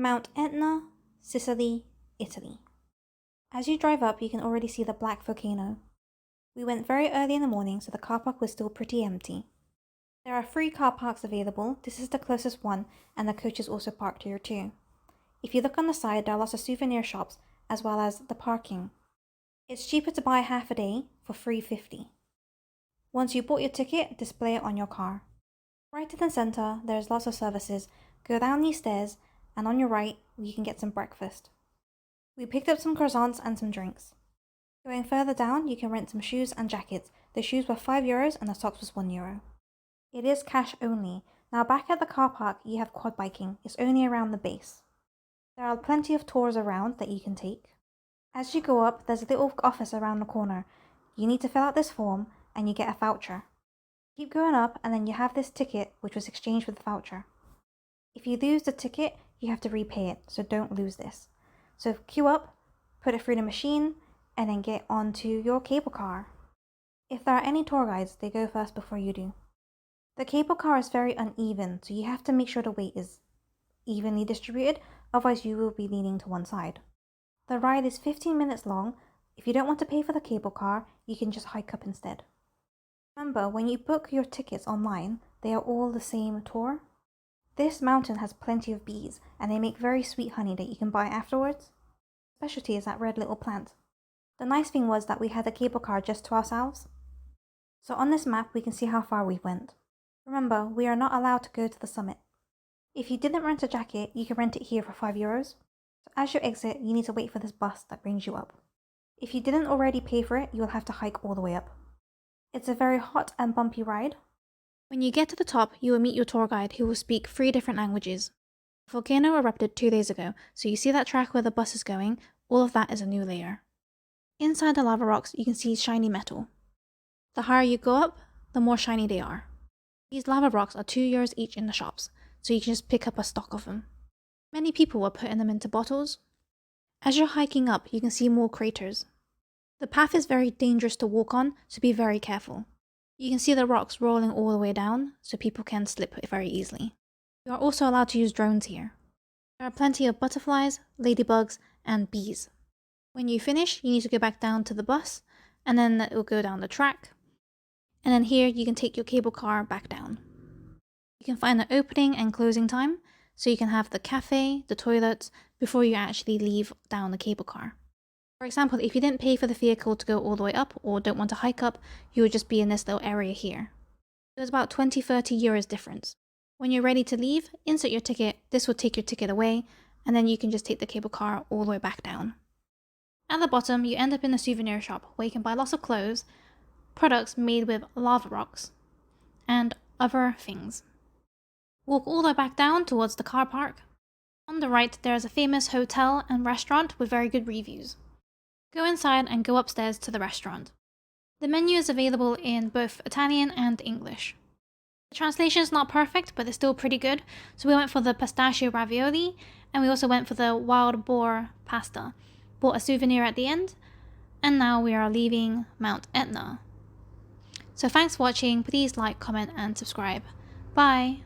Mount Etna, Sicily, Italy. As you drive up, you can already see the black volcano. We went very early in the morning, so the car park was still pretty empty. There are 3 car parks available. This is the closest one, and the coach is also parked here too. If you look on the side, there are lots of souvenir shops, as well as the parking. It's cheaper to buy half a day for $3.50. Once you bought your ticket, display it on your car. Right in the center, there's lots of services. Go down these stairs, and on your right, you can get some breakfast. We picked up some croissants and some drinks. Going further down, you can rent some shoes and jackets. The shoes were €5 and the socks was €1. It is cash only. Now back at the car park, you have quad biking. It's only around the base. There are plenty of tours around that you can take. As you go up, there's a little office around the corner. You need to fill out this form and you get a voucher. Keep going up and then you have this ticket which was exchanged with the voucher. If you lose the ticket, you have to repay it, so don't lose this. So queue up, put it through the machine, and then get onto your cable car. If there are any tour guides, they go first before you do. The cable car is very uneven, so you have to make sure the weight is evenly distributed, otherwise you will be leaning to one side. The ride is 15 minutes long. If you don't want to pay for the cable car, you can just hike up instead. Remember, when you book your tickets online, they are all the same tour. This mountain has plenty of bees, and they make very sweet honey that you can buy afterwards. Specialty is that red little plant. The nice thing was that we had the cable car just to ourselves. So on this map, we can see how far we went. Remember, we are not allowed to go to the summit. If you didn't rent a jacket, you can rent it here for €5. So as you exit, you need to wait for this bus that brings you up. If you didn't already pay for it, you will have to hike all the way up. It's a very hot and bumpy ride. When you get to the top, you will meet your tour guide who will speak 3 different languages. The volcano erupted 2 days ago, so you see that track where the bus is going, all of that is a new layer. Inside the lava rocks, you can see shiny metal. The higher you go up, the more shiny they are. These lava rocks are €2 each in the shops, so you can just pick up a stock of them. Many people were putting them into bottles. As you're hiking up, you can see more craters. The path is very dangerous to walk on, so be very careful. You can see the rocks rolling all the way down, so people can slip very easily. You are also allowed to use drones here. There are plenty of butterflies, ladybugs, and bees. When you finish, you need to go back down to the bus, and then it will go down the track. And then here you can take your cable car back down. You can find the opening and closing time, so you can have the cafe, the toilets, before you actually leave down the cable car. For example, if you didn't pay for the vehicle to go all the way up or don't want to hike up, you would just be in this little area here. There's about 20-30 euros difference. When you're ready to leave, insert your ticket, this will take your ticket away, and then you can just take the cable car all the way back down. At the bottom, you end up in a souvenir shop where you can buy lots of clothes, products made with lava rocks, and other things. Walk all the way back down towards the car park. On the right, there is a famous hotel and restaurant with very good reviews. Go inside and go upstairs to the restaurant. The menu is available in both Italian and English. The translation is not perfect, but it's still pretty good, so we went for the pistachio ravioli, and we also went for the wild boar pasta. Bought a souvenir at the end, and now we are leaving Mount Etna. So thanks for watching, please like, comment and subscribe. Bye!